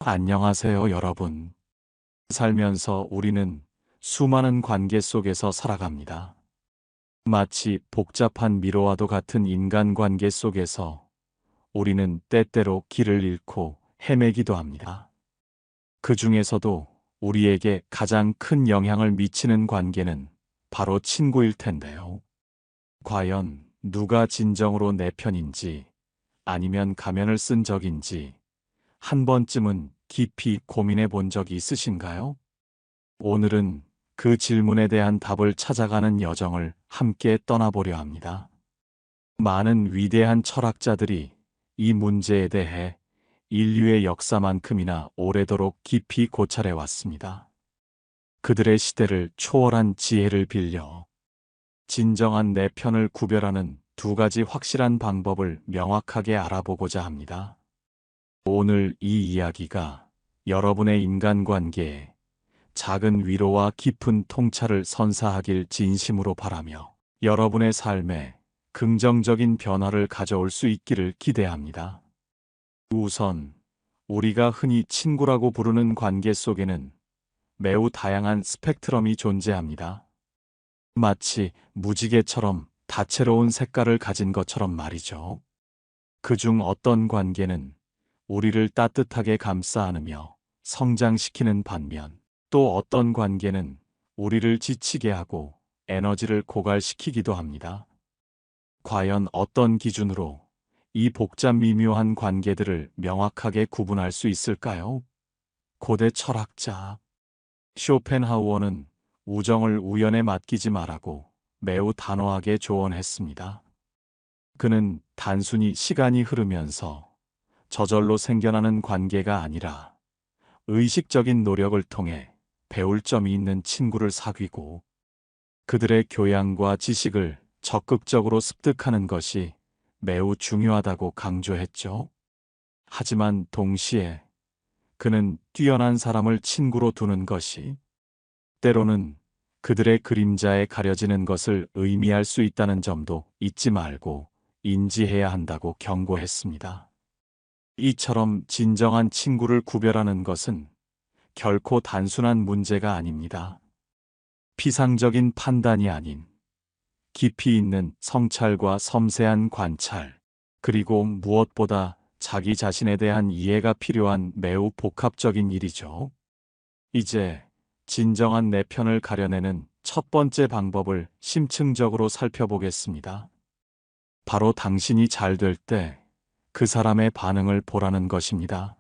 안녕하세요, 여러분. 살면서 우리는 수많은 관계 속에서 살아갑니다. 마치 복잡한 미로와도 같은 인간관계 속에서 우리는 때때로 길을 잃고 헤매기도 합니다. 그 중에서도 우리에게 가장 큰 영향을 미치는 관계는 바로 친구일 텐데요. 과연 누가 진정으로 내 편인지 아니면 가면을 쓴 적인지 한 번쯤은 깊이 고민해 본 적이 있으신가요? 오늘은 그 질문에 대한 답을 찾아가는 여정을 함께 떠나보려 합니다. 많은 위대한 철학자들이 이 문제에 대해 인류의 역사만큼이나 오래도록 깊이 고찰해 왔습니다. 그들의 시대를 초월한 지혜를 빌려 진정한 내 편을 구별하는 두 가지 확실한 방법을 명확하게 알아보고자 합니다. 오늘 이 이야기가 여러분의 인간관계에 작은 위로와 깊은 통찰을 선사하길 진심으로 바라며 여러분의 삶에 긍정적인 변화를 가져올 수 있기를 기대합니다. 우선 우리가 흔히 친구라고 부르는 관계 속에는 매우 다양한 스펙트럼이 존재합니다. 마치 무지개처럼 다채로운 색깔을 가진 것처럼 말이죠. 그중 어떤 관계는 우리를 따뜻하게 감싸 안으며 성장시키는 반면 또 어떤 관계는 우리를 지치게 하고 에너지를 고갈시키기도 합니다. 과연 어떤 기준으로 이 복잡 미묘한 관계들을 명확하게 구분할 수 있을까요? 고대 철학자 쇼펜하우어는 우정을 우연에 맡기지 말라고 매우 단호하게 조언했습니다. 그는 단순히 시간이 흐르면서 저절로 생겨나는 관계가 아니라 의식적인 노력을 통해 배울 점이 있는 친구를 사귀고 그들의 교양과 지식을 적극적으로 습득하는 것이 매우 중요하다고 강조했죠. 하지만 동시에 그는 뛰어난 사람을 친구로 두는 것이 때로는 그들의 그림자에 가려지는 것을 의미할 수 있다는 점도 잊지 말고 인지해야 한다고 경고했습니다. 이처럼 진정한 친구를 구별하는 것은 결코 단순한 문제가 아닙니다. 피상적인 판단이 아닌 깊이 있는 성찰과 섬세한 관찰, 그리고 무엇보다 자기 자신에 대한 이해가 필요한 매우 복합적인 일이죠. 이제 진정한 내 편을 가려내는 첫 번째 방법을 심층적으로 살펴보겠습니다. 바로 당신이 잘 될 때 그 사람의 반응을 보라는 것입니다.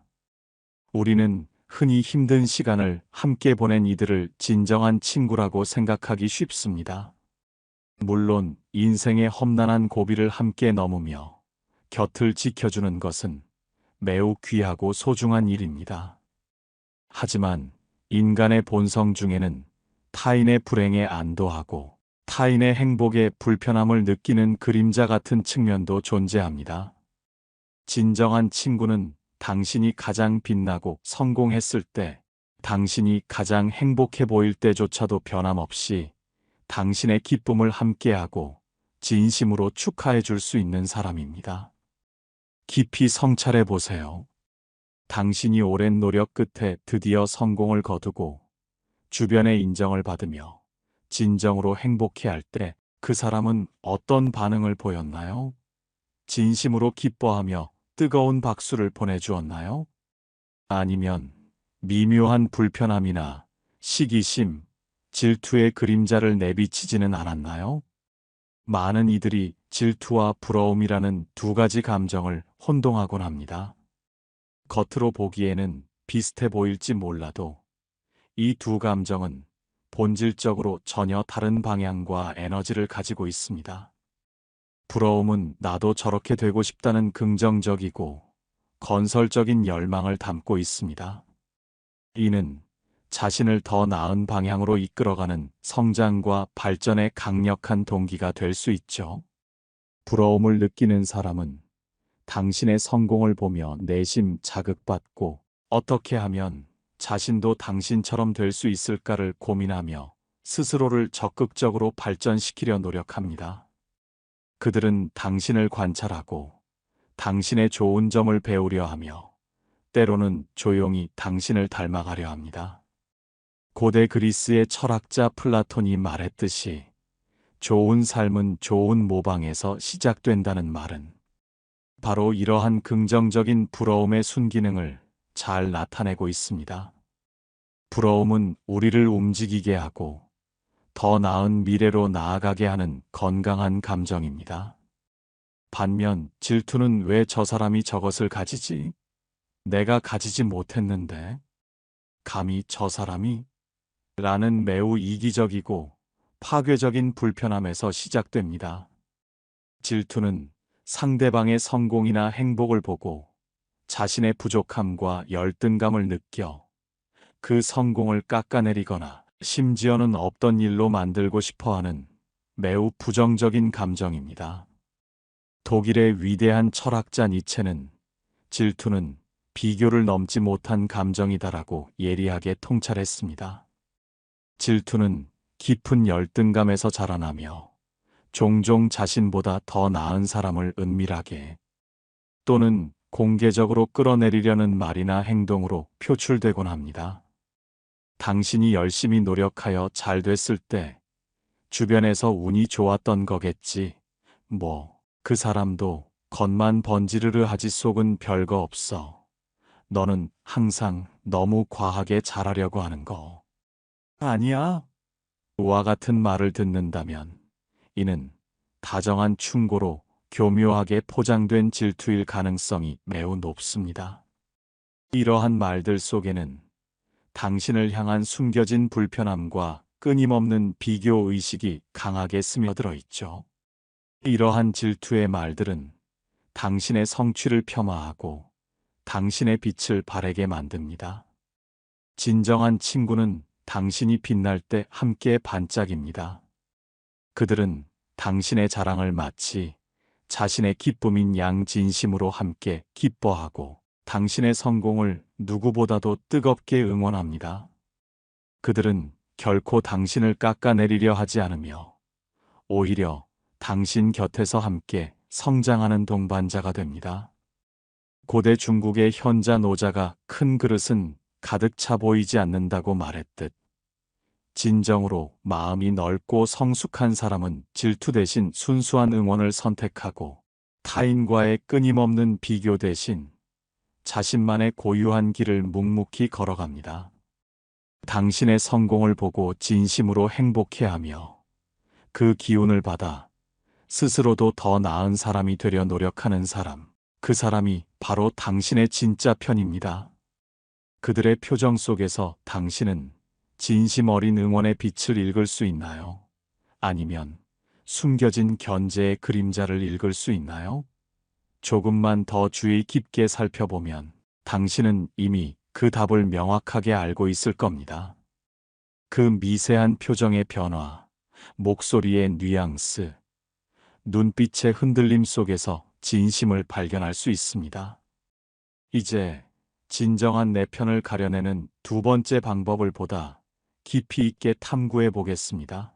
우리는 흔히 힘든 시간을 함께 보낸 이들을 진정한 친구라고 생각하기 쉽습니다. 물론 인생의 험난한 고비를 함께 넘으며 곁을 지켜주는 것은 매우 귀하고 소중한 일입니다. 하지만 인간의 본성 중에는 타인의 불행에 안도하고 타인의 행복에 불편함을 느끼는 그림자 같은 측면도 존재합니다. 진정한 친구는 당신이 가장 빛나고 성공했을 때, 당신이 가장 행복해 보일 때조차도 변함없이 당신의 기쁨을 함께하고 진심으로 축하해 줄 수 있는 사람입니다. 깊이 성찰해 보세요. 당신이 오랜 노력 끝에 드디어 성공을 거두고 주변의 인정을 받으며 진정으로 행복해 할 때 그 사람은 어떤 반응을 보였나요? 진심으로 기뻐하며 뜨거운 박수를 보내주었나요? 아니면 미묘한 불편함이나 시기심, 질투의 그림자를 내비치지는 않았나요? 많은 이들이 질투와 부러움이라는 두 가지 감정을 혼동하곤 합니다. 겉으로 보기에는 비슷해 보일지 몰라도 이 두 감정은 본질적으로 전혀 다른 방향과 에너지를 가지고 있습니다. 부러움은 나도 저렇게 되고 싶다는 긍정적이고 건설적인 열망을 담고 있습니다. 이는 자신을 더 나은 방향으로 이끌어가는 성장과 발전의 강력한 동기가 될 수 있죠. 부러움을 느끼는 사람은 당신의 성공을 보며 내심 자극받고 어떻게 하면 자신도 당신처럼 될 수 있을까를 고민하며 스스로를 적극적으로 발전시키려 노력합니다. 그들은 당신을 관찰하고 당신의 좋은 점을 배우려 하며 때로는 조용히 당신을 닮아가려 합니다. 고대 그리스의 철학자 플라톤이 말했듯이 좋은 삶은 좋은 모방에서 시작된다는 말은 바로 이러한 긍정적인 부러움의 순기능을 잘 나타내고 있습니다. 부러움은 우리를 움직이게 하고 더 나은 미래로 나아가게 하는 건강한 감정입니다. 반면 질투는 왜 저 사람이 저것을 가지지? 내가 가지지 못했는데? 감히 저 사람이? 라는 매우 이기적이고 파괴적인 불편함에서 시작됩니다. 질투는 상대방의 성공이나 행복을 보고 자신의 부족함과 열등감을 느껴 그 성공을 깎아내리거나 심지어는 없던 일로 만들고 싶어 하는 매우 부정적인 감정입니다. 독일의 위대한 철학자 니체는 질투는 비교를 넘지 못한 감정이다라고 예리하게 통찰했습니다. 질투는 깊은 열등감에서 자라나며 종종 자신보다 더 나은 사람을 은밀하게 또는 공개적으로 끌어내리려는 말이나 행동으로 표출되곤 합니다. 당신이 열심히 노력하여 잘 됐을 때 주변에서 운이 좋았던 거겠지. 그 사람도 겉만 번지르르 하지 속은 별거 없어. 너는 항상 너무 과하게 잘하려고 하는 거 아니야? 와 같은 말을 듣는다면 이는 다정한 충고로 교묘하게 포장된 질투일 가능성이 매우 높습니다. 이러한 말들 속에는 당신을 향한 숨겨진 불편함과 끊임없는 비교 의식이 강하게 스며들어 있죠. 이러한 질투의 말들은 당신의 성취를 폄하하고 당신의 빛을 바래게 만듭니다. 진정한 친구는 당신이 빛날 때 함께 반짝입니다. 그들은 당신의 자랑을 마치 자신의 기쁨인 양 진심으로 함께 기뻐하고 당신의 성공을 누구보다도 뜨겁게 응원합니다. 그들은 결코 당신을 깎아내리려 하지 않으며 오히려 당신 곁에서 함께 성장하는 동반자가 됩니다. 고대 중국의 현자 노자가 큰 그릇은 가득 차 보이지 않는다고 말했듯 진정으로 마음이 넓고 성숙한 사람은 질투 대신 순수한 응원을 선택하고 타인과의 끊임없는 비교 대신 자신만의 고유한 길을 묵묵히 걸어갑니다. 당신의 성공을 보고 진심으로 행복해하며 그 기운을 받아 스스로도 더 나은 사람이 되려 노력하는 사람, 그 사람이 바로 당신의 진짜 편입니다. 그들의 표정 속에서 당신은 진심 어린 응원의 빛을 읽을 수 있나요? 아니면 숨겨진 견제의 그림자를 읽을 수 있나요? 조금만 더 주의 깊게 살펴보면 당신은 이미 그 답을 명확하게 알고 있을 겁니다. 그 미세한 표정의 변화, 목소리의 뉘앙스, 눈빛의 흔들림 속에서 진심을 발견할 수 있습니다. 이제 진정한 내 편을 가려내는 두 번째 방법을 보다 깊이 있게 탐구해 보겠습니다.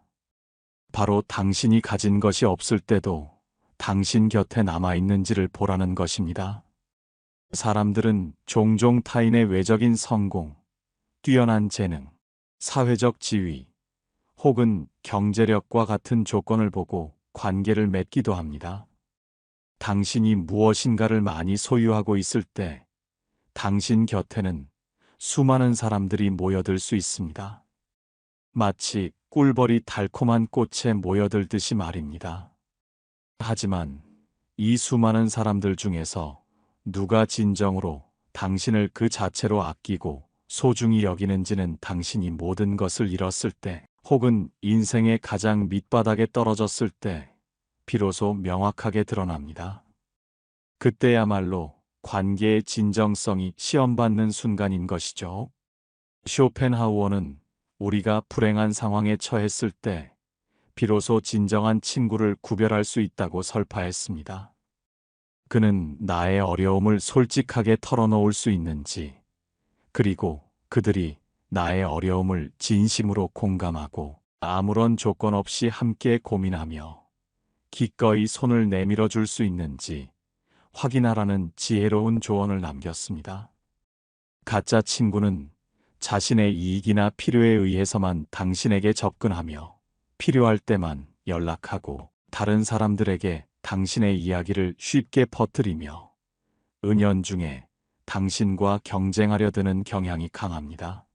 바로 당신이 가진 것이 없을 때도 당신 곁에 남아있는지를 보라는 것입니다. 사람들은 종종 타인의 외적인 성공, 뛰어난 재능, 사회적 지위, 혹은 경제력과 같은 조건을 보고 관계를 맺기도 합니다. 당신이 무엇인가를 많이 소유하고 있을 때 당신 곁에는 수많은 사람들이 모여들 수 있습니다. 마치 꿀벌이 달콤한 꽃에 모여들듯이 말입니다. 하지만 이 수많은 사람들 중에서 누가 진정으로 당신을 그 자체로 아끼고 소중히 여기는지는 당신이 모든 것을 잃었을 때 혹은 인생의 가장 밑바닥에 떨어졌을 때 비로소 명확하게 드러납니다. 그때야말로 관계의 진정성이 시험받는 순간인 것이죠. 쇼펜하우어는 우리가 불행한 상황에 처했을 때 비로소 진정한 친구를 구별할 수 있다고 설파했습니다. 그는 나의 어려움을 솔직하게 털어놓을 수 있는지, 그리고 그들이 나의 어려움을 진심으로 공감하고 아무런 조건 없이 함께 고민하며 기꺼이 손을 내밀어 줄 수 있는지 확인하라는 지혜로운 조언을 남겼습니다. 가짜 친구는 자신의 이익이나 필요에 의해서만 당신에게 접근하며 필요할 때만 연락하고 다른 사람들에게 당신의 이야기를 쉽게 퍼뜨리며 은연중에 당신과 경쟁하려 드는 경향이 강합니다.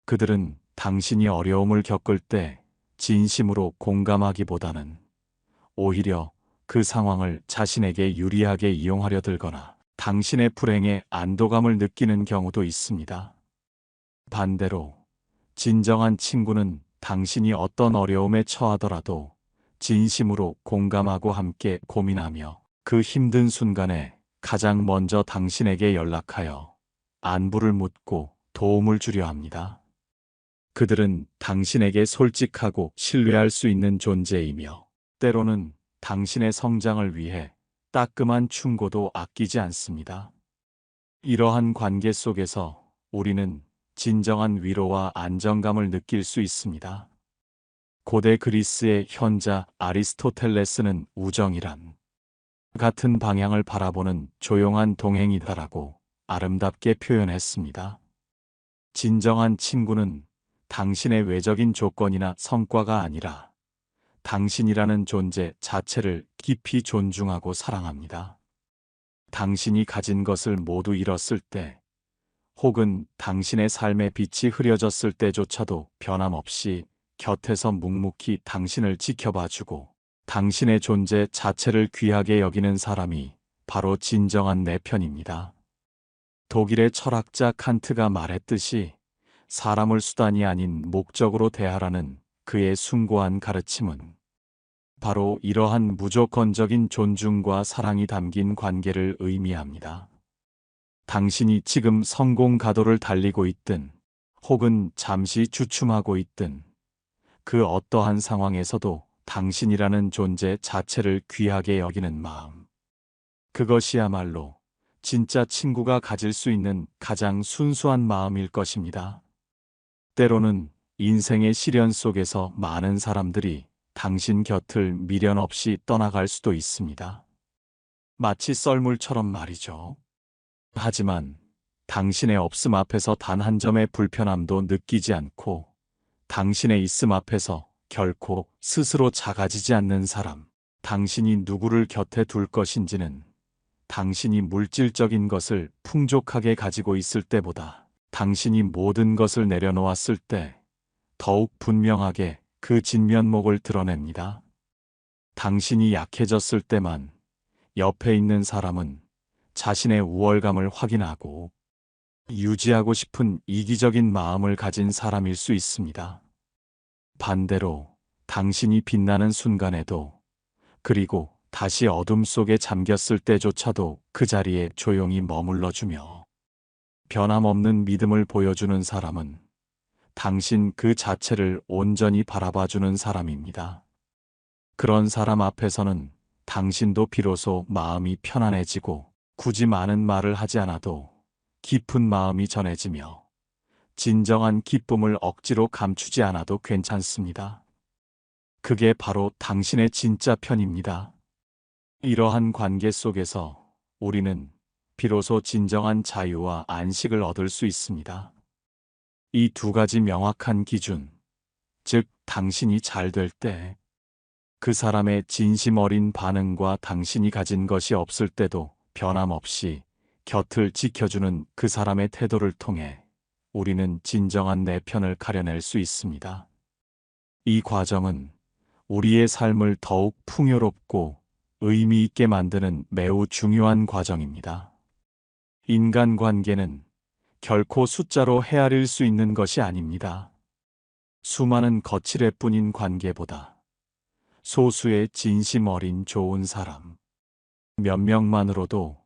그들은 당신이 어려움을 겪을 때 진심으로 공감하기보다는 오히려 그 상황을 자신에게 유리하게 이용하려 들거나 당신의 불행에 안도감을 느끼는 경우도 있습니다. 반대로 진정한 친구는 당신이 어떤 어려움에 처하더라도 진심으로 공감하고 함께 고민하며 그 힘든 순간에 가장 먼저 당신에게 연락하여 안부를 묻고 도움을 주려 합니다. 그들은 당신에게 솔직하고 신뢰할 수 있는 존재이며 때로는 당신의 성장을 위해 따끔한 충고도 아끼지 않습니다. 이러한 관계 속에서 우리는 진정한 위로와 안정감을 느낄 수 있습니다. 고대 그리스의 현자 아리스토텔레스는 우정이란 같은 방향을 바라보는 조용한 동행이다라고 아름답게 표현했습니다. 진정한 친구는 당신의 외적인 조건이나 성과가 아니라 당신이라는 존재 자체를 깊이 존중하고 사랑합니다. 당신이 가진 것을 모두 잃었을 때, 혹은 당신의 삶의 빛이 흐려졌을 때조차도 변함없이 곁에서 묵묵히 당신을 지켜봐주고 당신의 존재 자체를 귀하게 여기는 사람이 바로 진정한 내 편입니다. 독일의 철학자 칸트가 말했듯이 사람을 수단이 아닌 목적으로 대하라는 그의 숭고한 가르침은 바로 이러한 무조건적인 존중과 사랑이 담긴 관계를 의미합니다. 당신이 지금 성공 가도를 달리고 있든 혹은 잠시 주춤하고 있든 그 어떠한 상황에서도 당신이라는 존재 자체를 귀하게 여기는 마음. 그것이야말로 진짜 친구가 가질 수 있는 가장 순수한 마음일 것입니다. 때로는 인생의 시련 속에서 많은 사람들이 당신 곁을 미련 없이 떠나갈 수도 있습니다. 마치 썰물처럼 말이죠. 하지만 당신의 없음 앞에서 단 한 점의 불편함도 느끼지 않고 당신의 있음 앞에서 결코 스스로 작아지지 않는 사람, 당신이 누구를 곁에 둘 것인지는 당신이 물질적인 것을 풍족하게 가지고 있을 때보다 당신이 모든 것을 내려놓았을 때 더욱 분명하게 그 진면목을 드러냅니다. 당신이 약해졌을 때만 옆에 있는 사람은 자신의 우월감을 확인하고 유지하고 싶은 이기적인 마음을 가진 사람일 수 있습니다. 반대로 당신이 빛나는 순간에도 그리고 다시 어둠 속에 잠겼을 때조차도 그 자리에 조용히 머물러주며 변함없는 믿음을 보여주는 사람은 당신 그 자체를 온전히 바라봐주는 사람입니다. 그런 사람 앞에서는 당신도 비로소 마음이 편안해지고 굳이 많은 말을 하지 않아도 깊은 마음이 전해지며 진정한 기쁨을 억지로 감추지 않아도 괜찮습니다. 그게 바로 당신의 진짜 편입니다. 이러한 관계 속에서 우리는 비로소 진정한 자유와 안식을 얻을 수 있습니다. 이 두 가지 명확한 기준, 즉 당신이 잘 될 때, 그 사람의 진심 어린 반응과 당신이 가진 것이 없을 때도 변함없이 곁을 지켜주는 그 사람의 태도를 통해 우리는 진정한 내 편을 가려낼 수 있습니다. 이 과정은 우리의 삶을 더욱 풍요롭고 의미 있게 만드는 매우 중요한 과정입니다. 인간관계는 결코 숫자로 헤아릴 수 있는 것이 아닙니다. 수많은 거칠애뿐인 관계보다 소수의 진심 어린 좋은 사람, 몇 명만으로도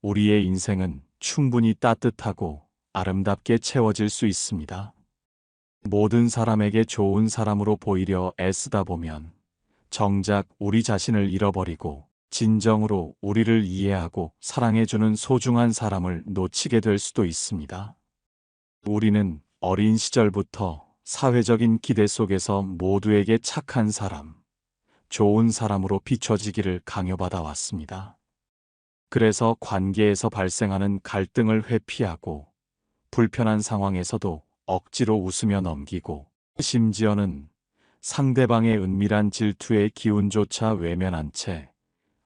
우리의 인생은 충분히 따뜻하고 아름답게 채워질 수 있습니다. 모든 사람에게 좋은 사람으로 보이려 애쓰다 보면 정작 우리 자신을 잃어버리고 진정으로 우리를 이해하고 사랑해주는 소중한 사람을 놓치게 될 수도 있습니다. 우리는 어린 시절부터 사회적인 기대 속에서 모두에게 착한 사람, 좋은 사람으로 비춰지기를 강요받아 왔습니다. 그래서 관계에서 발생하는 갈등을 회피하고 불편한 상황에서도 억지로 웃으며 넘기고, 심지어는 상대방의 은밀한 질투의 기운조차 외면한 채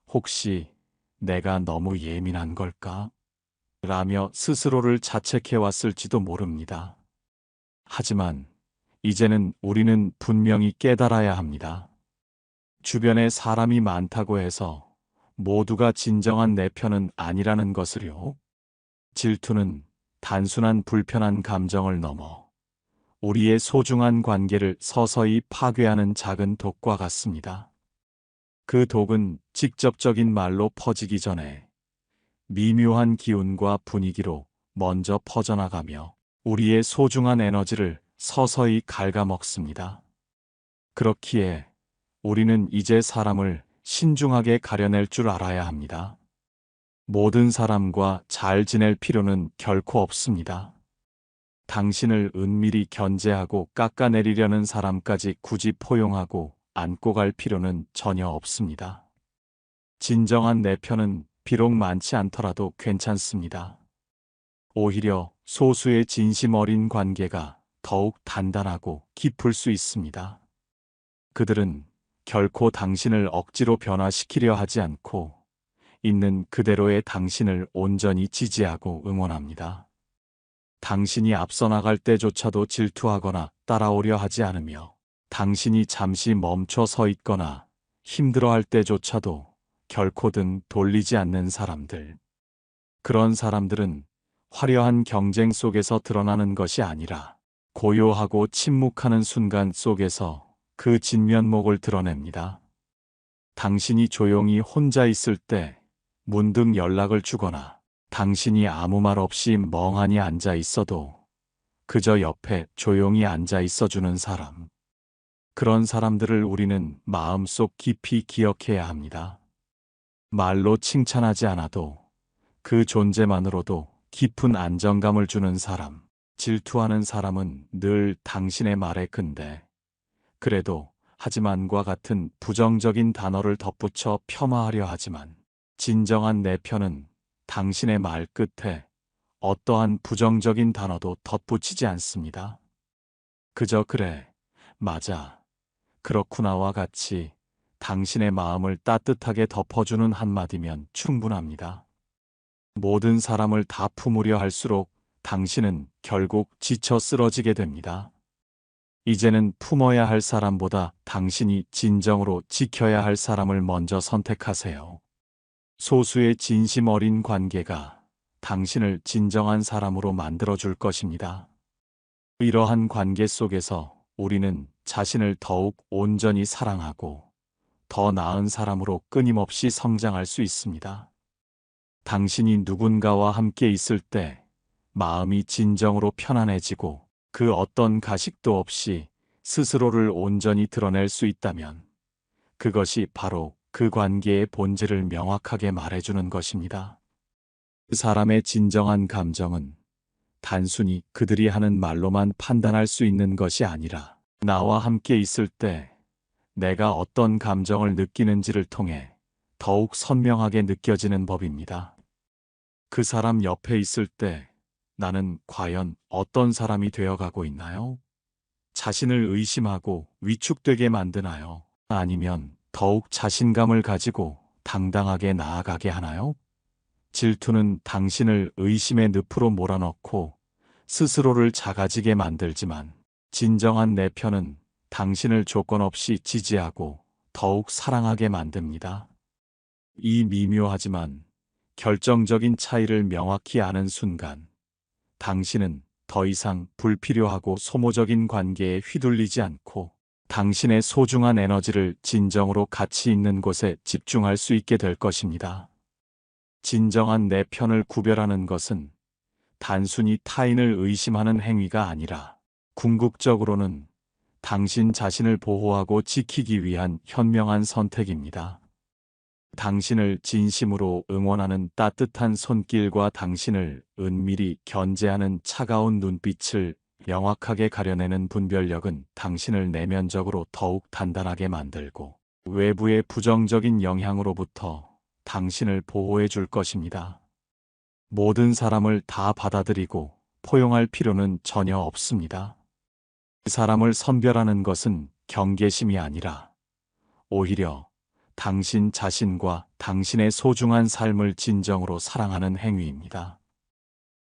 혹시 내가 너무 예민한 걸까? 라며 스스로를 자책해 왔을지도 모릅니다. 하지만 이제는 우리는 분명히 깨달아야 합니다. 주변에 사람이 많다고 해서 모두가 진정한 내 편은 아니라는 것을요. 질투는 단순한 불편한 감정을 넘어 우리의 소중한 관계를 서서히 파괴하는 작은 독과 같습니다. 그 독은 직접적인 말로 퍼지기 전에 미묘한 기운과 분위기로 먼저 퍼져나가며 우리의 소중한 에너지를 서서히 갉아먹습니다. 그렇기에 우리는 이제 사람을 신중하게 가려낼 줄 알아야 합니다. 모든 사람과 잘 지낼 필요는 결코 없습니다. 당신을 은밀히 견제하고 깎아내리려는 사람까지 굳이 포용하고 안고 갈 필요는 전혀 없습니다. 진정한 내 편은 비록 많지 않더라도 괜찮습니다. 오히려 소수의 진심 어린 관계가 더욱 단단하고 깊을 수 있습니다. 그들은 결코 당신을 억지로 변화시키려 하지 않고 있는 그대로의 당신을 온전히 지지하고 응원합니다. 당신이 앞서 나갈 때조차도 질투하거나 따라오려 하지 않으며 당신이 잠시 멈춰 서 있거나 힘들어할 때조차도 결코 등 돌리지 않는 사람들. 그런 사람들은 화려한 경쟁 속에서 드러나는 것이 아니라 고요하고 침묵하는 순간 속에서 그 진면목을 드러냅니다. 당신이 조용히 혼자 있을 때 문득 연락을 주거나 당신이 아무 말 없이 멍하니 앉아 있어도 그저 옆에 조용히 앉아 있어주는 사람. 그런 사람들을 우리는 마음속 깊이 기억해야 합니다. 말로 칭찬하지 않아도 그 존재만으로도 깊은 안정감을 주는 사람. 질투하는 사람은 늘 당신의 말에 근데 그래도 하지만과 같은 부정적인 단어를 덧붙여 폄하하려 하지만 진정한 내 편은 당신의 말 끝에 어떠한 부정적인 단어도 덧붙이지 않습니다. 그저 그래, 맞아, 그렇구나와 같이 당신의 마음을 따뜻하게 덮어주는 한마디면 충분합니다. 모든 사람을 다 품으려 할수록 당신은 결국 지쳐 쓰러지게 됩니다. 이제는 품어야 할 사람보다 당신이 진정으로 지켜야 할 사람을 먼저 선택하세요. 소수의 진심 어린 관계가 당신을 진정한 사람으로 만들어줄 것입니다. 이러한 관계 속에서 우리는 자신을 더욱 온전히 사랑하고 더 나은 사람으로 끊임없이 성장할 수 있습니다. 당신이 누군가와 함께 있을 때 마음이 진정으로 편안해지고 그 어떤 가식도 없이 스스로를 온전히 드러낼 수 있다면 그것이 바로 그 관계의 본질을 명확하게 말해주는 것입니다. 그 사람의 진정한 감정은 단순히 그들이 하는 말로만 판단할 수 있는 것이 아니라 나와 함께 있을 때 내가 어떤 감정을 느끼는지를 통해 더욱 선명하게 느껴지는 법입니다. 그 사람 옆에 있을 때 나는 과연 어떤 사람이 되어가고 있나요? 자신을 의심하고 위축되게 만드나요? 아니면 더욱 자신감을 가지고 당당하게 나아가게 하나요? 질투는 당신을 의심의 늪으로 몰아넣고 스스로를 작아지게 만들지만 진정한 내 편은 당신을 조건 없이 지지하고 더욱 사랑하게 만듭니다. 이 미묘하지만 결정적인 차이를 명확히 아는 순간 당신은 더 이상 불필요하고 소모적인 관계에 휘둘리지 않고 당신의 소중한 에너지를 진정으로 가치 있는 곳에 집중할 수 있게 될 것입니다. 진정한 내 편을 구별하는 것은 단순히 타인을 의심하는 행위가 아니라 궁극적으로는 당신 자신을 보호하고 지키기 위한 현명한 선택입니다. 당신을 진심으로 응원하는 따뜻한 손길과 당신을 은밀히 견제하는 차가운 눈빛을 명확하게 가려내는 분별력은 당신을 내면적으로 더욱 단단하게 만들고 외부의 부정적인 영향으로부터 당신을 보호해 줄 것입니다. 모든 사람을 다 받아들이고 포용할 필요는 전혀 없습니다. 사람을 선별하는 것은 경계심이 아니라 오히려 당신 자신과 당신의 소중한 삶을 진정으로 사랑하는 행위입니다.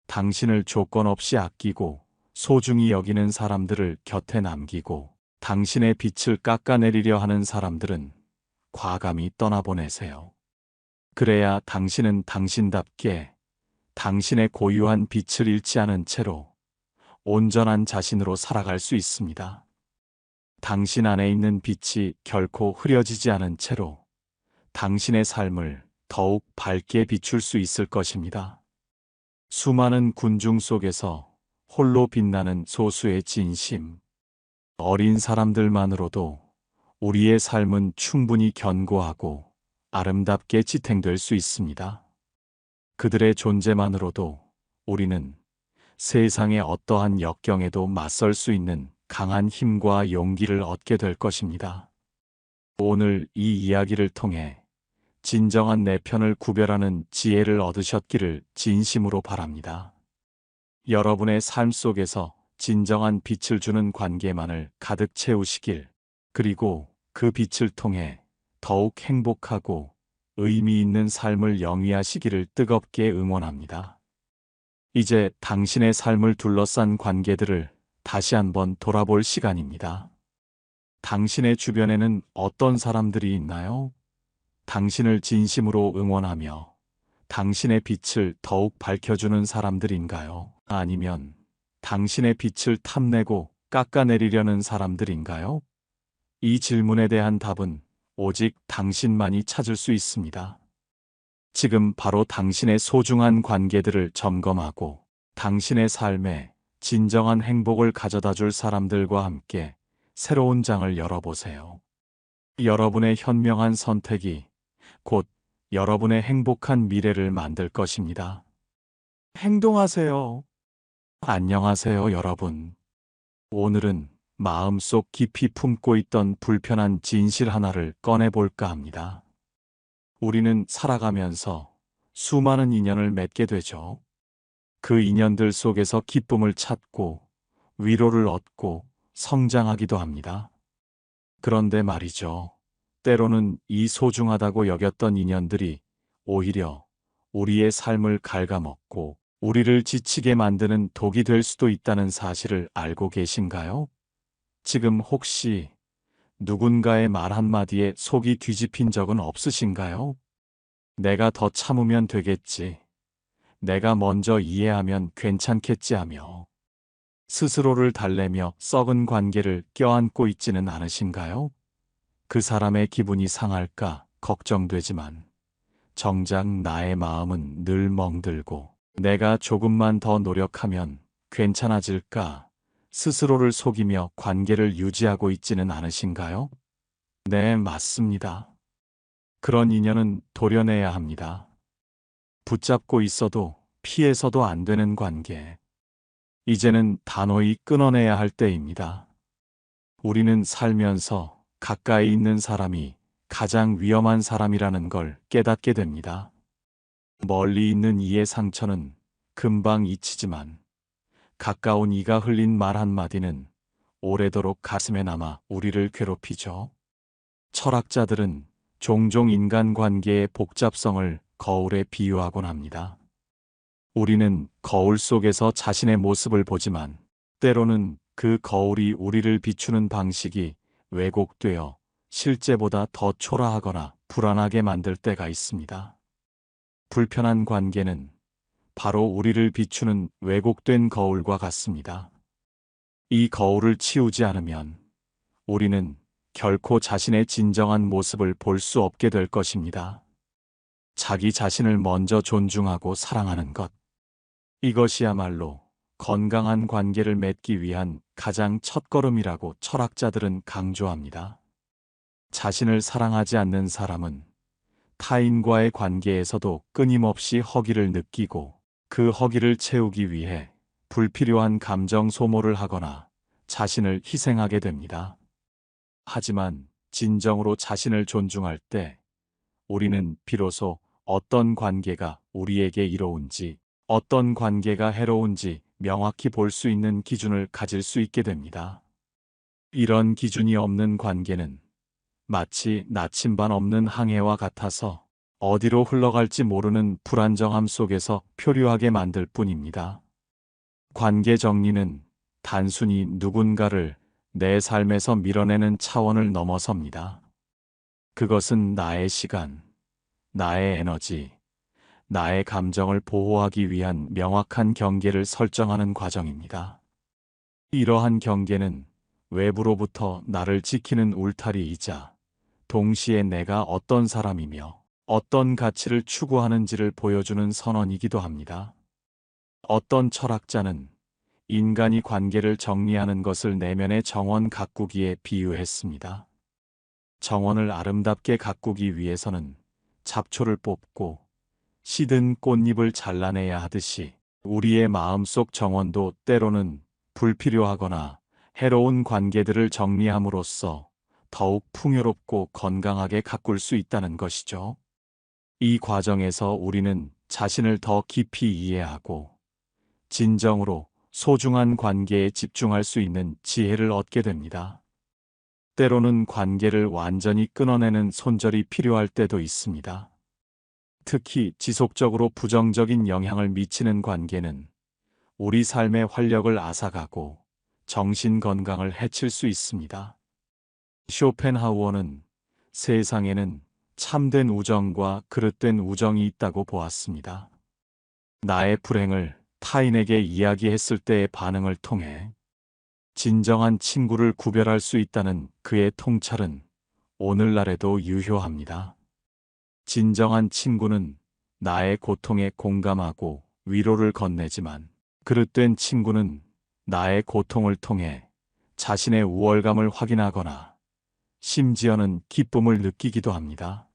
당신을 조건 없이 아끼고 소중히 여기는 사람들을 곁에 남기고 당신의 빛을 깎아내리려 하는 사람들은 과감히 떠나보내세요. 그래야 당신은 당신답게 당신의 고유한 빛을 잃지 않은 채로 온전한 자신으로 살아갈 수 있습니다. 당신 안에 있는 빛이 결코 흐려지지 않은 채로 당신의 삶을 더욱 밝게 비출 수 있을 것입니다. 수많은 군중 속에서 홀로 빛나는 소수의 진심. 어린 사람들만으로도 우리의 삶은 충분히 견고하고 아름답게 지탱될 수 있습니다. 그들의 존재만으로도 우리는 세상의 어떠한 역경에도 맞설 수 있는 강한 힘과 용기를 얻게 될 것입니다. 오늘 이 이야기를 통해 진정한 내 편을 구별하는 지혜를 얻으셨기를 진심으로 바랍니다. 여러분의 삶 속에서 진정한 빛을 주는 관계만을 가득 채우시길, 그리고 그 빛을 통해 더욱 행복하고 의미 있는 삶을 영위하시기를 뜨겁게 응원합니다. 이제 당신의 삶을 둘러싼 관계들을 다시 한번 돌아볼 시간입니다. 당신의 주변에는 어떤 사람들이 있나요? 당신을 진심으로 응원하며 당신의 빛을 더욱 밝혀주는 사람들인가요? 아니면 당신의 빛을 탐내고 깎아내리려는 사람들인가요? 이 질문에 대한 답은 오직 당신만이 찾을 수 있습니다. 지금 바로 당신의 소중한 관계들을 점검하고 당신의 삶에 진정한 행복을 가져다 줄 사람들과 함께 새로운 장을 열어보세요. 여러분의 현명한 선택이 곧 여러분의 행복한 미래를 만들 것입니다. 행동하세요. 안녕하세요, 여러분. 오늘은 마음속 깊이 품고 있던 불편한 진실 하나를 꺼내볼까 합니다. 우리는 살아가면서 수많은 인연을 맺게 되죠. 그 인연들 속에서 기쁨을 찾고 위로를 얻고 성장하기도 합니다. 그런데 말이죠. 때로는 이 소중하다고 여겼던 인연들이 오히려 우리의 삶을 갉아먹고 우리를 지치게 만드는 독이 될 수도 있다는 사실을 알고 계신가요? 지금 혹시 누군가의 말 한마디에 속이 뒤집힌 적은 없으신가요? 내가 더 참으면 되겠지. 내가 먼저 이해하면 괜찮겠지 하며 스스로를 달래며 썩은 관계를 껴안고 있지는 않으신가요? 그 사람의 기분이 상할까 걱정되지만 정작 나의 마음은 늘 멍들고 내가 조금만 더 노력하면 괜찮아질까 스스로를 속이며 관계를 유지하고 있지는 않으신가요? 네, 맞습니다. 그런 인연은 도려내야 합니다. 붙잡고 있어도 피해서도 안 되는 관계. 이제는 단호히 끊어내야 할 때입니다. 우리는 살면서 가까이 있는 사람이 가장 위험한 사람이라는 걸 깨닫게 됩니다. 멀리 있는 이의 상처는 금방 잊히지만 가까운 이가 흘린 말 한마디는 오래도록 가슴에 남아 우리를 괴롭히죠. 철학자들은 종종 인간관계의 복잡성을 거울에 비유하곤 합니다. 우리는 거울 속에서 자신의 모습을 보지만 때로는 그 거울이 우리를 비추는 방식이 왜곡되어 실제보다 더 초라하거나 불안하게 만들 때가 있습니다. 불편한 관계는 바로 우리를 비추는 왜곡된 거울과 같습니다. 이 거울을 치우지 않으면 우리는 결코 자신의 진정한 모습을 볼 수 없게 될 것입니다. 자기 자신을 먼저 존중하고 사랑하는 것. 이것이야말로 건강한 관계를 맺기 위한 가장 첫걸음이라고 철학자들은 강조합니다. 자신을 사랑하지 않는 사람은 타인과의 관계에서도 끊임없이 허기를 느끼고 그 허기를 채우기 위해 불필요한 감정 소모를 하거나 자신을 희생하게 됩니다. 하지만 진정으로 자신을 존중할 때 우리는 비로소 어떤 관계가 우리에게 이로운지, 어떤 관계가 해로운지 명확히 볼 수 있는 기준을 가질 수 있게 됩니다. 이런 기준이 없는 관계는 마치 나침반 없는 항해와 같아서 어디로 흘러갈지 모르는 불안정함 속에서 표류하게 만들 뿐입니다. 관계 정리는 단순히 누군가를 내 삶에서 밀어내는 차원을 넘어섭니다. 그것은 나의 시간, 나의 에너지, 나의 감정을 보호하기 위한 명확한 경계를 설정하는 과정입니다. 이러한 경계는 외부로부터 나를 지키는 울타리이자 동시에 내가 어떤 사람이며 어떤 가치를 추구하는지를 보여주는 선언이기도 합니다. 어떤 철학자는 인간이 관계를 정리하는 것을 내면의 정원 가꾸기에 비유했습니다. 정원을 아름답게 가꾸기 위해서는 잡초를 뽑고 시든 꽃잎을 잘라내야 하듯이 우리의 마음속 정원도 때로는 불필요하거나 해로운 관계들을 정리함으로써 더욱 풍요롭고 건강하게 가꿀 수 있다는 것이죠. 이 과정에서 우리는 자신을 더 깊이 이해하고 진정으로 소중한 관계에 집중할 수 있는 지혜를 얻게 됩니다. 때로는 관계를 완전히 끊어내는 손절이 필요할 때도 있습니다. 특히 지속적으로 부정적인 영향을 미치는 관계는 우리 삶의 활력을 앗아가고 정신 건강을 해칠 수 있습니다. 쇼펜하우어는 세상에는 참된 우정과 그릇된 우정이 있다고 보았습니다. 나의 불행을 타인에게 이야기했을 때의 반응을 통해 진정한 친구를 구별할 수 있다는 그의 통찰은 오늘날에도 유효합니다. 진정한 친구는 나의 고통에 공감하고 위로를 건네지만 그릇된 친구는 나의 고통을 통해 자신의 우월감을 확인하거나 심지어는 기쁨을 느끼기도 합니다.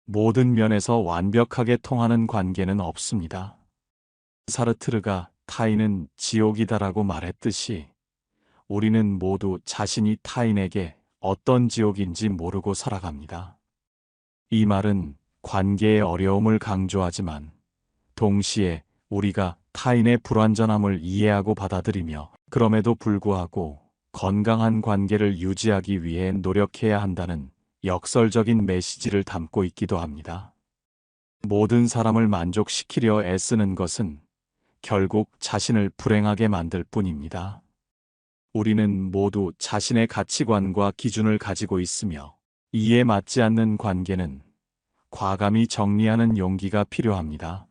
모든 면에서 완벽하게 통하는 관계는 없습니다. 사르트르가 타인은 지옥이다라고 말했듯이 우리는 모두 자신이 타인에게 어떤 지옥인지 모르고 살아갑니다. 이 말은 관계의 어려움을 강조하지만 동시에 우리가 타인의 불완전함을 이해하고 받아들이며 그럼에도 불구하고 건강한 관계를 유지하기 위해 노력해야 한다는 역설적인 메시지를 담고 있기도 합니다. 모든 사람을 만족시키려 애쓰는 것은 결국 자신을 불행하게 만들 뿐입니다. 우리는 모두 자신의 가치관과 기준을 가지고 있으며 이에 맞지 않는 관계는 과감히 정리하는 용기가 필요합니다.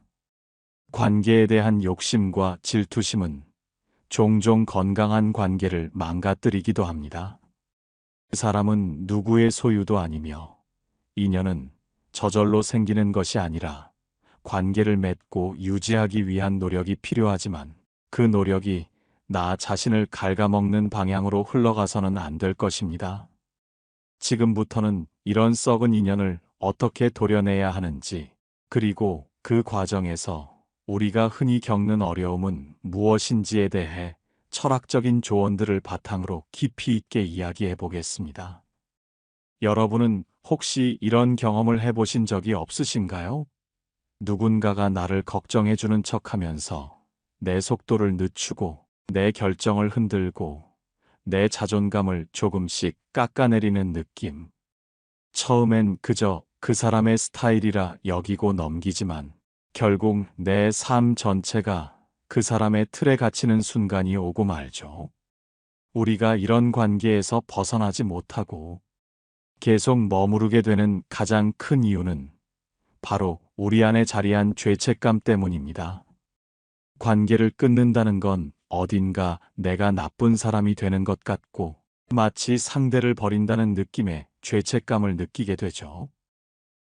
관계에 대한 욕심과 질투심은 종종 건강한 관계를 망가뜨리기도 합니다. 그 사람은 누구의 소유도 아니며 인연은 저절로 생기는 것이 아니라 관계를 맺고 유지하기 위한 노력이 필요하지만 그 노력이 나 자신을 갉아먹는 방향으로 흘러가서는 안 될 것입니다. 지금부터는 이런 썩은 인연을 어떻게 도려내야 하는지, 그리고 그 과정에서 우리가 흔히 겪는 어려움은 무엇인지에 대해 철학적인 조언들을 바탕으로 깊이 있게 이야기해 보겠습니다. 여러분은 혹시 이런 경험을 해보신 적이 없으신가요? 누군가가 나를 걱정해주는 척하면서 내 속도를 늦추고 내 결정을 흔들고 내 자존감을 조금씩 깎아내리는 느낌. 처음엔 그저 그 사람의 스타일이라 여기고 넘기지만 결국 내 삶 전체가 그 사람의 틀에 갇히는 순간이 오고 말죠. 우리가 이런 관계에서 벗어나지 못하고 계속 머무르게 되는 가장 큰 이유는 바로 우리 안에 자리한 죄책감 때문입니다. 관계를 끊는다는 건 어딘가 내가 나쁜 사람이 되는 것 같고 마치 상대를 버린다는 느낌의 죄책감을 느끼게 되죠.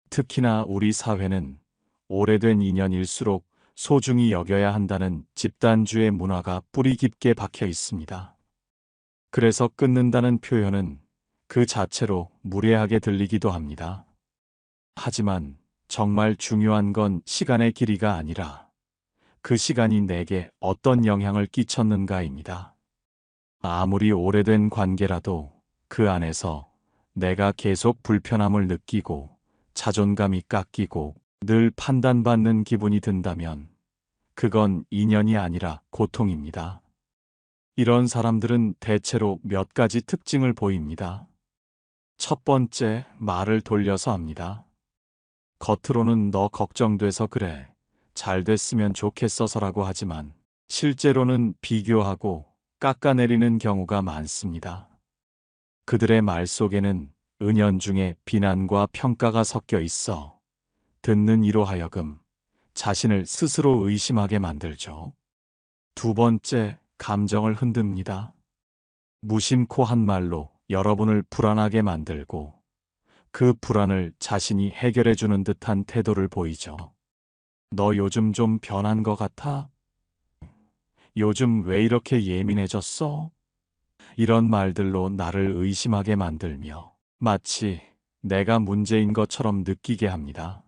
특히나 우리 사회는 오래된 인연일수록 소중히 여겨야 한다는 집단주의 문화가 뿌리 깊게 박혀 있습니다. 그래서 끊는다는 표현은 그 자체로 무례하게 들리기도 합니다. 하지만 정말 중요한 건 시간의 길이가 아니라 그 시간이 내게 어떤 영향을 끼쳤는가입니다. 아무리 오래된 관계라도 그 안에서 내가 계속 불편함을 느끼고 자존감이 깎이고 늘 판단받는 기분이 든다면 그건 인연이 아니라 고통입니다. 이런 사람들은 대체로 몇 가지 특징을 보입니다. 첫 번째, 말을 돌려서 합니다. 겉으로는 너 걱정돼서 그래, 잘 됐으면 좋겠어서라고 하지만 실제로는 비교하고 깎아내리는 경우가 많습니다. 그들의 말 속에는 은연중에 비난과 평가가 섞여 있어 듣는 이로 하여금 자신을 스스로 의심하게 만들죠. 두 번째, 감정을 흔듭니다. 무심코 한 말로 여러분을 불안하게 만들고 그 불안을 자신이 해결해주는 듯한 태도를 보이죠. 너 요즘 좀 변한 것 같아? 요즘 왜 이렇게 예민해졌어? 이런 말들로 나를 의심하게 만들며 마치 내가 문제인 것처럼 느끼게 합니다.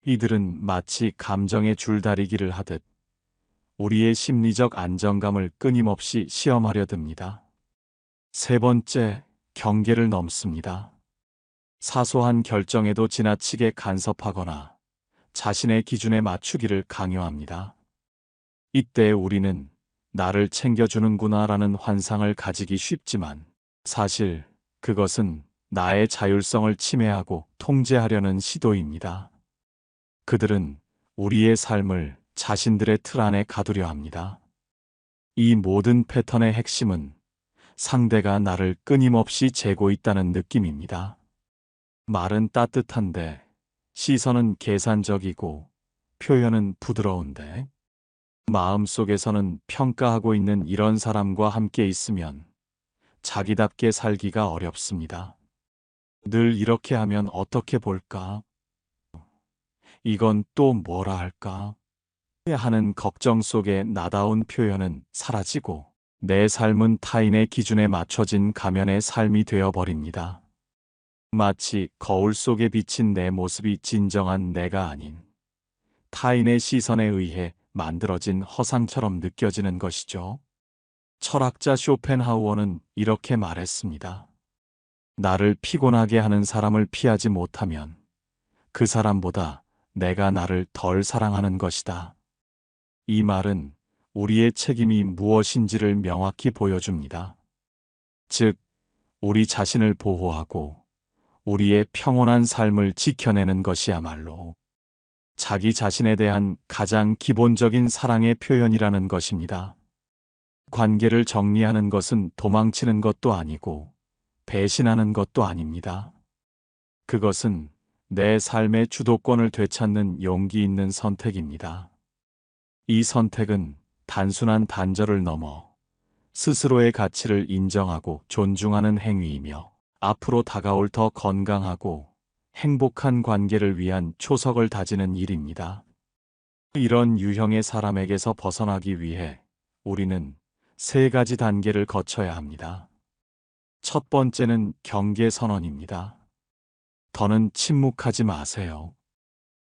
이들은 마치 감정의 줄다리기를 하듯 우리의 심리적 안정감을 끊임없이 시험하려 듭니다. 세 번째, 경계를 넘습니다. 사소한 결정에도 지나치게 간섭하거나 자신의 기준에 맞추기를 강요합니다. 이때 우리는 나를 챙겨주는구나라는 환상을 가지기 쉽지만 사실 그것은 나의 자율성을 침해하고 통제하려는 시도입니다. 그들은 우리의 삶을 자신들의 틀 안에 가두려 합니다. 이 모든 패턴의 핵심은 상대가 나를 끊임없이 재고 있다는 느낌입니다. 말은 따뜻한데 시선은 계산적이고 표현은 부드러운데 마음속에서는 평가하고 있는 이런 사람과 함께 있으면 자기답게 살기가 어렵습니다. 늘 이렇게 하면 어떻게 볼까? 이건 또 뭐라 할까? 하는 걱정 속에 나다운 표현은 사라지고 내 삶은 타인의 기준에 맞춰진 가면의 삶이 되어버립니다. 마치 거울 속에 비친 내 모습이 진정한 내가 아닌 타인의 시선에 의해 만들어진 허상처럼 느껴지는 것이죠. 철학자 쇼펜하우어는 이렇게 말했습니다. 나를 피곤하게 하는 사람을 피하지 못하면 그 사람보다 내가 나를 덜 사랑하는 것이다. 이 말은 우리의 책임이 무엇인지를 명확히 보여줍니다. 즉, 우리 자신을 보호하고 우리의 평온한 삶을 지켜내는 것이야말로 자기 자신에 대한 가장 기본적인 사랑의 표현이라는 것입니다. 관계를 정리하는 것은 도망치는 것도 아니고 배신하는 것도 아닙니다. 그것은 내 삶의 주도권을 되찾는 용기 있는 선택입니다. 이 선택은 단순한 단절을 넘어 스스로의 가치를 인정하고 존중하는 행위이며 앞으로 다가올 더 건강하고 행복한 관계를 위한 초석을 다지는 일입니다. 이런 유형의 사람에게서 벗어나기 위해 우리는 세 가지 단계를 거쳐야 합니다. 첫 번째는 경계 선언입니다. 더는 침묵하지 마세요.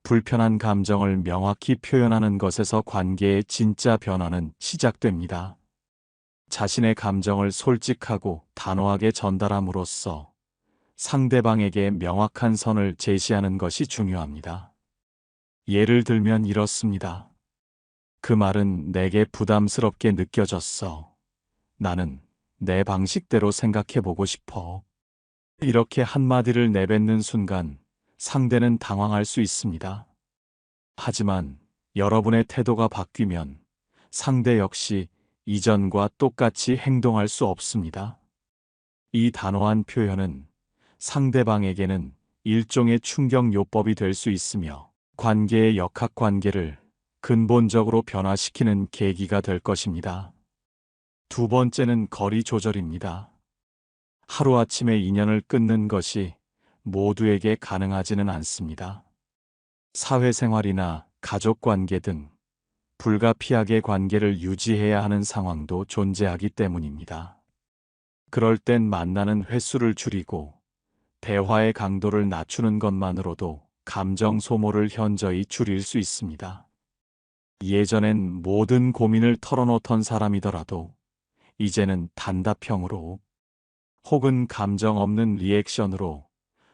불편한 감정을 명확히 표현하는 것에서 관계의 진짜 변화는 시작됩니다. 자신의 감정을 솔직하고 단호하게 전달함으로써 상대방에게 명확한 선을 제시하는 것이 중요합니다. 예를 들면 이렇습니다. 그 말은 내게 부담스럽게 느껴졌어. 나는 내 방식대로 생각해보고 싶어. 이렇게 한마디를 내뱉는 순간 상대는 당황할 수 있습니다. 하지만 여러분의 태도가 바뀌면 상대 역시 이전과 똑같이 행동할 수 없습니다. 이 단호한 표현은 상대방에게는 일종의 충격요법이 될 수 있으며 관계의 역학관계를 근본적으로 변화시키는 계기가 될 것입니다. 두 번째는 거리 조절입니다. 하루아침에 인연을 끊는 것이 모두에게 가능하지는 않습니다. 사회생활이나 가족관계 등 불가피하게 관계를 유지해야 하는 상황도 존재하기 때문입니다. 그럴 땐 만나는 횟수를 줄이고 대화의 강도를 낮추는 것만으로도 감정 소모를 현저히 줄일 수 있습니다. 예전엔 모든 고민을 털어놓던 사람이더라도 이제는 단답형으로 혹은 감정 없는 리액션으로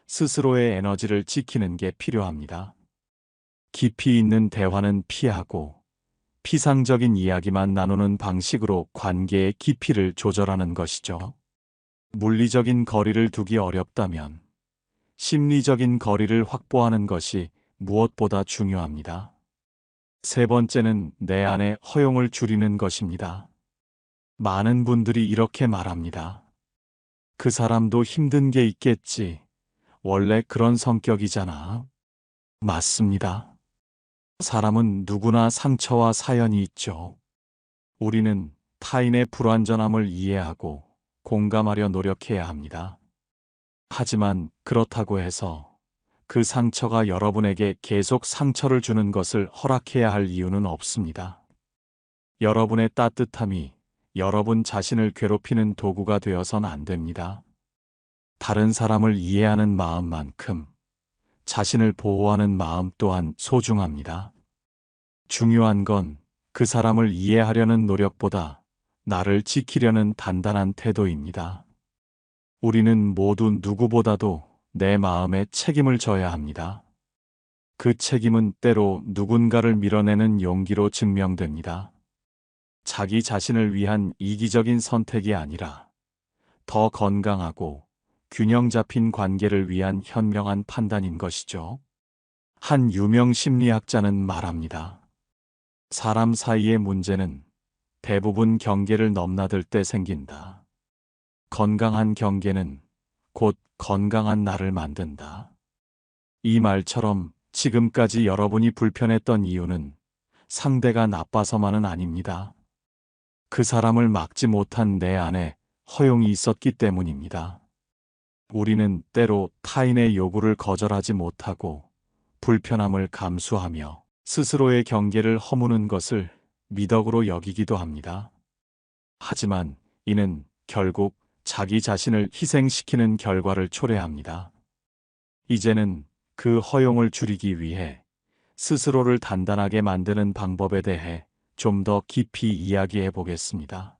스스로의 에너지를 지키는 게 필요합니다. 깊이 있는 대화는 피하고 피상적인 이야기만 나누는 방식으로 관계의 깊이를 조절하는 것이죠. 물리적인 거리를 두기 어렵다면 심리적인 거리를 확보하는 것이 무엇보다 중요합니다. 세 번째는 내 안의 허용을 줄이는 것입니다. 많은 분들이 이렇게 말합니다. 그 사람도 힘든 게 있겠지. 원래 그런 성격이잖아. 맞습니다. 사람은 누구나 상처와 사연이 있죠. 우리는 타인의 불완전함을 이해하고 공감하려 노력해야 합니다. 하지만 그렇다고 해서 그 상처가 여러분에게 계속 상처를 주는 것을 허락해야 할 이유는 없습니다. 여러분의 따뜻함이 여러분 자신을 괴롭히는 도구가 되어선 안 됩니다. 다른 사람을 이해하는 마음만큼 자신을 보호하는 마음 또한 소중합니다. 중요한 건 그 사람을 이해하려는 노력보다 나를 지키려는 단단한 태도입니다. 우리는 모두 누구보다도 내 마음에 책임을 져야 합니다. 그 책임은 때로 누군가를 밀어내는 용기로 증명됩니다. 자기 자신을 위한 이기적인 선택이 아니라 더 건강하고 균형 잡힌 관계를 위한 현명한 판단인 것이죠. 한 유명 심리학자는 말합니다. 사람 사이의 문제는 대부분 경계를 넘나들 때 생긴다. 건강한 경계는 곧 건강한 나를 만든다. 이 말처럼 지금까지 여러분이 불편했던 이유는 상대가 나빠서만은 아닙니다. 그 사람을 막지 못한 내 안에 허용이 있었기 때문입니다. 우리는 때로 타인의 요구를 거절하지 못하고 불편함을 감수하며 스스로의 경계를 허무는 것을 미덕으로 여기기도 합니다. 하지만 이는 결국 자기 자신을 희생시키는 결과를 초래합니다. 이제는 그 허용을 줄이기 위해 스스로를 단단하게 만드는 방법에 대해 좀 더 깊이 이야기해 보겠습니다.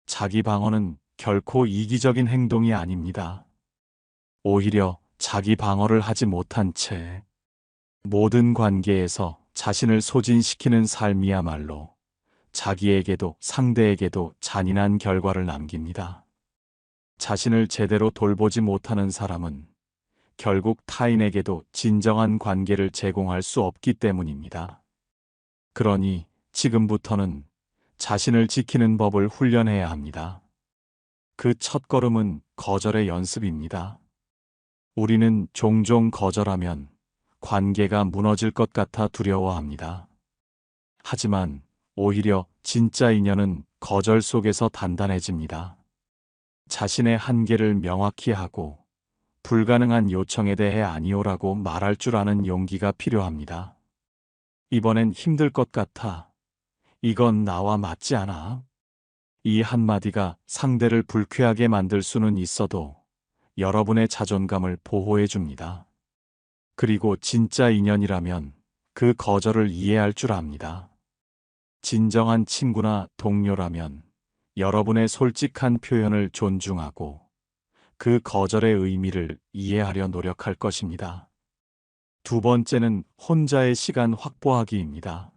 자기 방어는 결코 이기적인 행동이 아닙니다. 오히려 자기 방어를 하지 못한 채 모든 관계에서 자신을 소진시키는 삶이야말로 자기에게도 상대에게도 잔인한 결과를 남깁니다. 자신을 제대로 돌보지 못하는 사람은 결국 타인에게도 진정한 관계를 제공할 수 없기 때문입니다. 그러니 지금부터는 자신을 지키는 법을 훈련해야 합니다. 그 첫걸음은 거절의 연습입니다. 우리는 종종 거절하면 관계가 무너질 것 같아 두려워합니다. 하지만 오히려 진짜 인연은 거절 속에서 단단해집니다. 자신의 한계를 명확히 하고 불가능한 요청에 대해 아니오라고 말할 줄 아는 용기가 필요합니다. 이번엔 힘들 것 같아. 이건 나와 맞지 않아. 이 한마디가 상대를 불쾌하게 만들 수는 있어도 여러분의 자존감을 보호해 줍니다. 그리고 진짜 인연이라면 그 거절을 이해할 줄 압니다. 진정한 친구나 동료라면 여러분의 솔직한 표현을 존중하고 그 거절의 의미를 이해하려 노력할 것입니다. 두 번째는 혼자의 시간 확보하기입니다.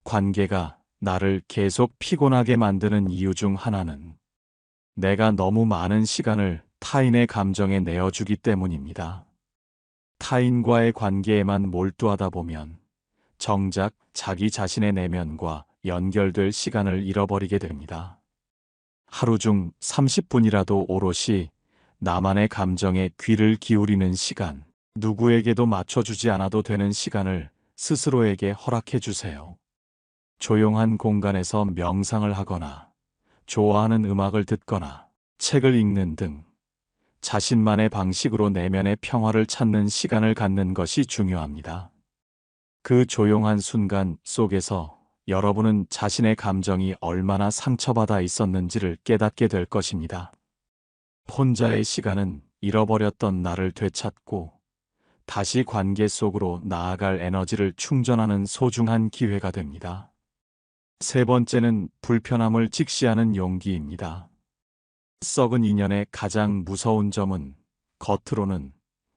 관계가 나를 계속 피곤하게 만드는 이유 중 하나는 내가 너무 많은 시간을 타인의 감정에 내어주기 때문입니다. 타인과의 관계에만 몰두하다 보면 정작 자기 자신의 내면과 연결될 시간을 잃어버리게 됩니다. 하루 중 30분이라도 오롯이 나만의 감정에 귀를 기울이는 시간, 누구에게도 맞춰주지 않아도 되는 시간을 스스로에게 허락해 주세요. 조용한 공간에서 명상을 하거나, 좋아하는 음악을 듣거나, 책을 읽는 등 자신만의 방식으로 내면의 평화를 찾는 시간을 갖는 것이 중요합니다. 그 조용한 순간 속에서 여러분은 자신의 감정이 얼마나 상처받아 있었는지를 깨닫게 될 것입니다. 혼자의 시간은 잃어버렸던 나를 되찾고 다시 관계 속으로 나아갈 에너지를 충전하는 소중한 기회가 됩니다. 세 번째는 불편함을 직시하는 용기입니다. 썩은 인연의 가장 무서운 점은 겉으로는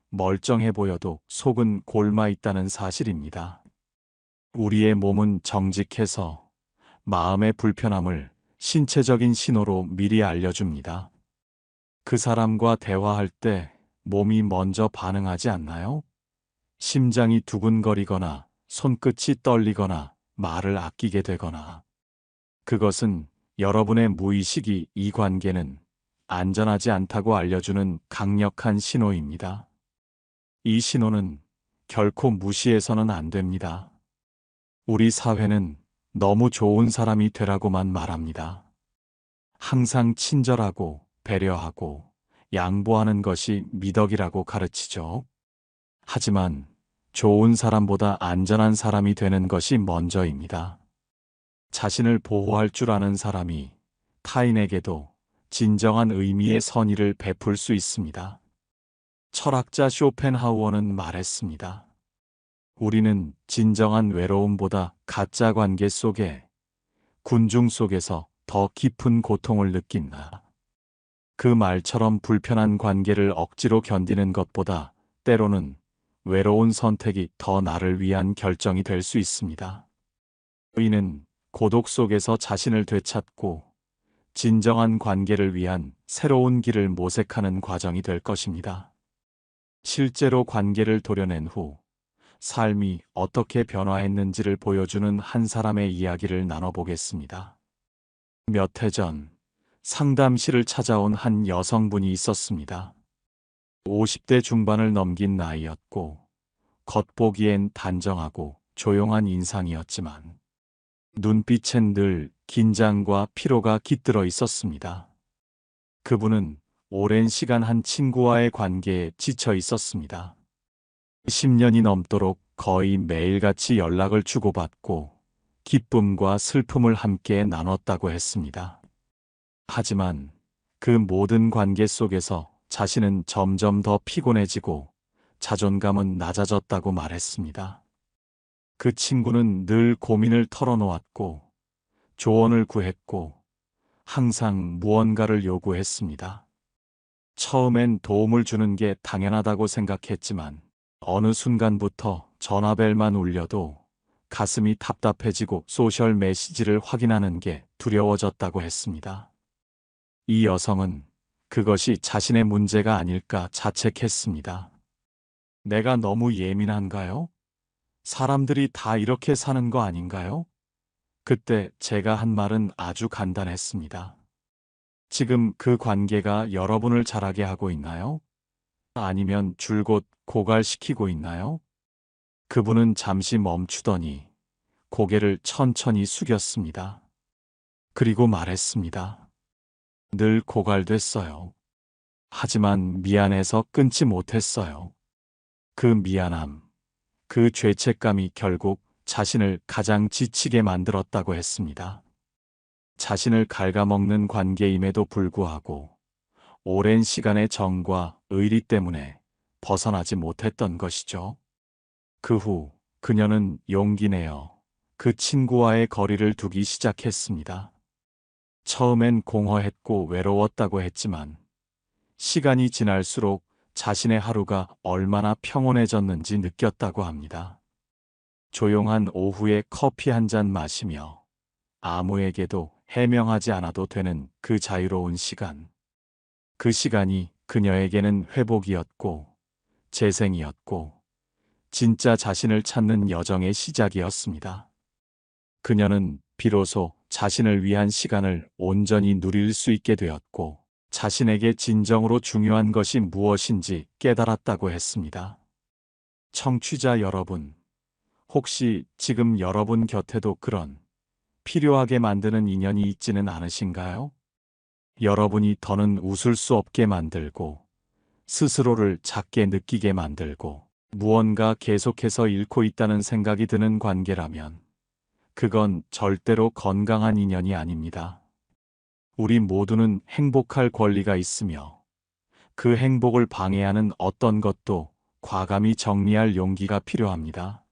멀쩡해 보여도 속은 골마 있다는 사실입니다. 우리의 몸은 정직해서 마음의 불편함을 신체적인 신호로 미리 알려줍니다. 그 사람과 대화할 때 몸이 먼저 반응하지 않나요? 심장이 두근거리거나 손끝이 떨리거나 말을 아끼게 되거나. 그것은 여러분의 무의식이 이 관계는 안전하지 않다고 알려주는 강력한 신호입니다. 이 신호는 결코 무시해서는 안 됩니다. 우리 사회는 너무 좋은 사람이 되라고만 말합니다. 항상 친절하고 배려하고 양보하는 것이 미덕이라고 가르치죠. 하지만 좋은 사람보다 안전한 사람이 되는 것이 먼저입니다. 자신을 보호할 줄 아는 사람이 타인에게도 진정한 의미의 선의를 베풀 수 있습니다. 철학자 쇼펜하우어는 말했습니다. 우리는 진정한 외로움보다 가짜 관계 속에, 군중 속에서 더 깊은 고통을 느낀다. 그 말처럼 불편한 관계를 억지로 견디는 것보다 때로는 외로운 선택이 더 나를 위한 결정이 될 수 있습니다. 의인은 고독 속에서 자신을 되찾고 진정한 관계를 위한 새로운 길을 모색하는 과정이 될 것입니다. 실제로 관계를 도려낸 후 삶이 어떻게 변화했는지를 보여주는 한 사람의 이야기를 나눠보겠습니다. 몇 해 전 상담실을 찾아온 한 여성분이 있었습니다. 50대 중반을 넘긴 나이였고 겉보기엔 단정하고 조용한 인상이었지만 눈빛엔 늘 긴장과 피로가 깃들어 있었습니다. 그분은 오랜 시간 한 친구와의 관계에 지쳐 있었습니다. 10년이 넘도록 거의 매일같이 연락을 주고받고 기쁨과 슬픔을 함께 나눴다고 했습니다. 하지만 그 모든 관계 속에서 자신은 점점 더 피곤해지고 자존감은 낮아졌다고 말했습니다. 그 친구는 늘 고민을 털어놓았고 조언을 구했고 항상 무언가를 요구했습니다. 처음엔 도움을 주는 게 당연하다고 생각했지만 어느 순간부터 전화벨만 울려도 가슴이 답답해지고 소셜 메시지를 확인하는 게 두려워졌다고 했습니다. 이 여성은 그것이 자신의 문제가 아닐까 자책했습니다. 내가 너무 예민한가요? 사람들이 다 이렇게 사는 거 아닌가요? 그때 제가 한 말은 아주 간단했습니다. 지금 그 관계가 여러분을 자라게 하고 있나요? 아니면 줄곧 고갈시키고 있나요? 그분은 잠시 멈추더니 고개를 천천히 숙였습니다. 그리고 말했습니다. 늘 고갈됐어요. 하지만 미안해서 끊지 못했어요. 그 미안함, 그 죄책감이 결국 자신을 가장 지치게 만들었다고 했습니다. 자신을 갉아먹는 관계임에도 불구하고 오랜 시간의 정과 의리 때문에 벗어나지 못했던 것이죠. 그 후 그녀는 용기 내어 그 친구와의 거리를 두기 시작했습니다. 처음엔 공허했고 외로웠다고 했지만 시간이 지날수록 자신의 하루가 얼마나 평온해졌는지 느꼈다고 합니다. 조용한 오후에 커피 한 잔 마시며 아무에게도 해명하지 않아도 되는 그 자유로운 시간. 그 시간이 그녀에게는 회복이었고 재생이었고 진짜 자신을 찾는 여정의 시작이었습니다. 그녀는 비로소 자신을 위한 시간을 온전히 누릴 수 있게 되었고 자신에게 진정으로 중요한 것이 무엇인지 깨달았다고 했습니다. 청취자 여러분, 혹시 지금 여러분 곁에도 그런 필요하게 만드는 인연이 있지는 않으신가요? 여러분이 더는 웃을 수 없게 만들고 스스로를 작게 느끼게 만들고 무언가 계속해서 잃고 있다는 생각이 드는 관계라면 그건 절대로 건강한 인연이 아닙니다. 우리 모두는 행복할 권리가 있으며 그 행복을 방해하는 어떤 것도 과감히 정리할 용기가 필요합니다.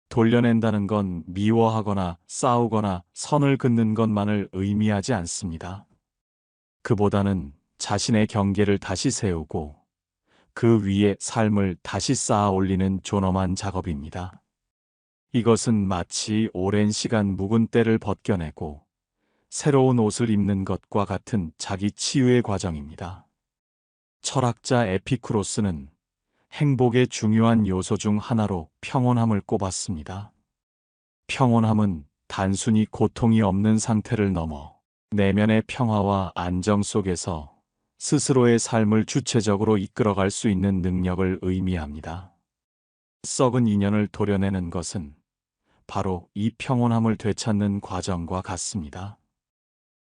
돌려낸다는 건 미워하거나 싸우거나 선을 긋는 것만을 의미하지 않습니다. 그보다는 자신의 경계를 다시 세우고 그 위에 삶을 다시 쌓아 올리는 존엄한 작업입니다. 이것은 마치 오랜 시간 묵은 때를 벗겨내고 새로운 옷을 입는 것과 같은 자기 치유의 과정입니다. 철학자 에피쿠로스는 행복의 중요한 요소 중 하나로 평온함을 꼽았습니다. 평온함은 단순히 고통이 없는 상태를 넘어 내면의 평화와 안정 속에서 스스로의 삶을 주체적으로 이끌어갈 수 있는 능력을 의미합니다. 썩은 인연을 도려내는 것은 바로 이 평온함을 되찾는 과정과 같습니다.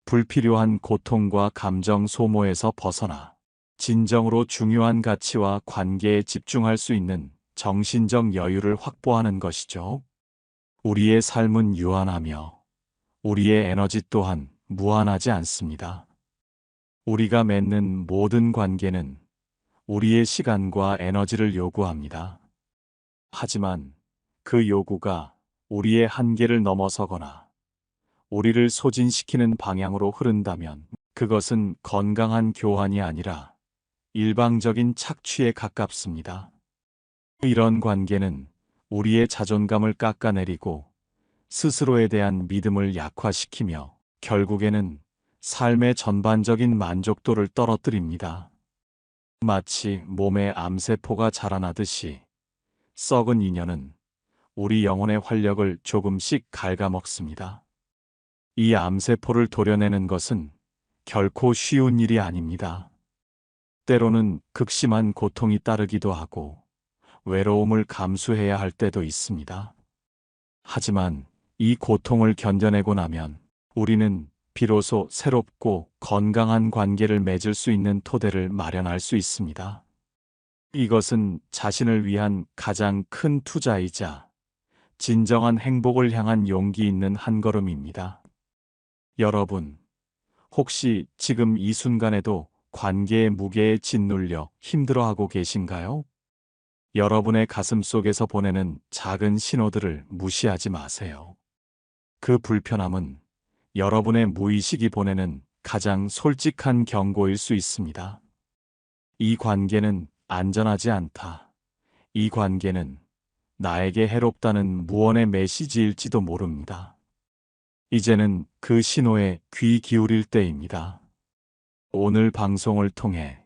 불필요한 고통과 감정 소모에서 벗어나 진정으로 중요한 가치와 관계에 집중할 수 있는 정신적 여유를 확보하는 것이죠. 우리의 삶은 유한하며 우리의 에너지 또한 무한하지 않습니다. 우리가 맺는 모든 관계는 우리의 시간과 에너지를 요구합니다. 하지만 그 요구가 우리의 한계를 넘어서거나 우리를 소진시키는 방향으로 흐른다면 그것은 건강한 교환이 아니라 일방적인 착취에 가깝습니다. 이런 관계는 우리의 자존감을 깎아내리고 스스로에 대한 믿음을 약화시키며 결국에는 삶의 전반적인 만족도를 떨어뜨립니다. 마치 몸에 암세포가 자라나듯이 썩은 인연은 우리 영혼의 활력을 조금씩 갉아먹습니다. 이 암세포를 도려내는 것은 결코 쉬운 일이 아닙니다. 때로는 극심한 고통이 따르기도 하고 외로움을 감수해야 할 때도 있습니다. 하지만 이 고통을 견뎌내고 나면 우리는 비로소 새롭고 건강한 관계를 맺을 수 있는 토대를 마련할 수 있습니다. 이것은 자신을 위한 가장 큰 투자이자 진정한 행복을 향한 용기 있는 한 걸음입니다. 여러분, 혹시 지금 이 순간에도 관계의 무게에 짓눌려 힘들어하고 계신가요? 여러분의 가슴 속에서 보내는 작은 신호들을 무시하지 마세요. 그 불편함은 여러분의 무의식이 보내는 가장 솔직한 경고일 수 있습니다. 이 관계는 안전하지 않다. 이 관계는 나에게 해롭다는 무언의 메시지일지도 모릅니다. 이제는 그 신호에 귀 기울일 때입니다. 오늘 방송을 통해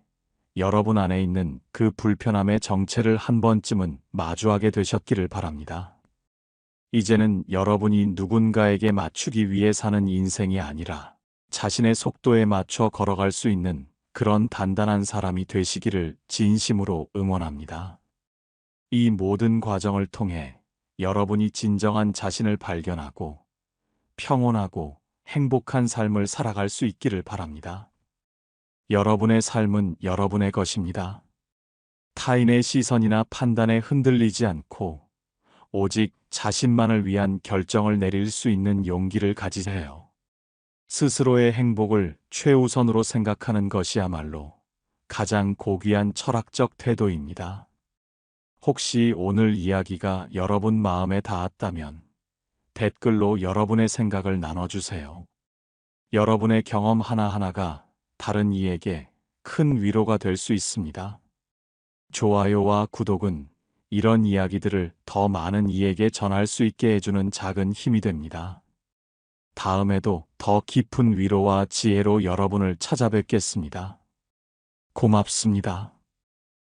여러분 안에 있는 그 불편함의 정체를 한 번쯤은 마주하게 되셨기를 바랍니다. 이제는 여러분이 누군가에게 맞추기 위해 사는 인생이 아니라 자신의 속도에 맞춰 걸어갈 수 있는 그런 단단한 사람이 되시기를 진심으로 응원합니다. 이 모든 과정을 통해 여러분이 진정한 자신을 발견하고 평온하고 행복한 삶을 살아갈 수 있기를 바랍니다. 여러분의 삶은 여러분의 것입니다. 타인의 시선이나 판단에 흔들리지 않고 오직 자신만을 위한 결정을 내릴 수 있는 용기를 가지세요. 스스로의 행복을 최우선으로 생각하는 것이야말로 가장 고귀한 철학적 태도입니다. 혹시 오늘 이야기가 여러분 마음에 닿았다면 댓글로 여러분의 생각을 나눠주세요. 여러분의 경험 하나하나가 다른 이에게 큰 위로가 될 수 있습니다. 좋아요와 구독은 이런 이야기들을 더 많은 이에게 전할 수 있게 해주는 작은 힘이 됩니다. 다음에도 더 깊은 위로와 지혜로 여러분을 찾아뵙겠습니다. 고맙습니다.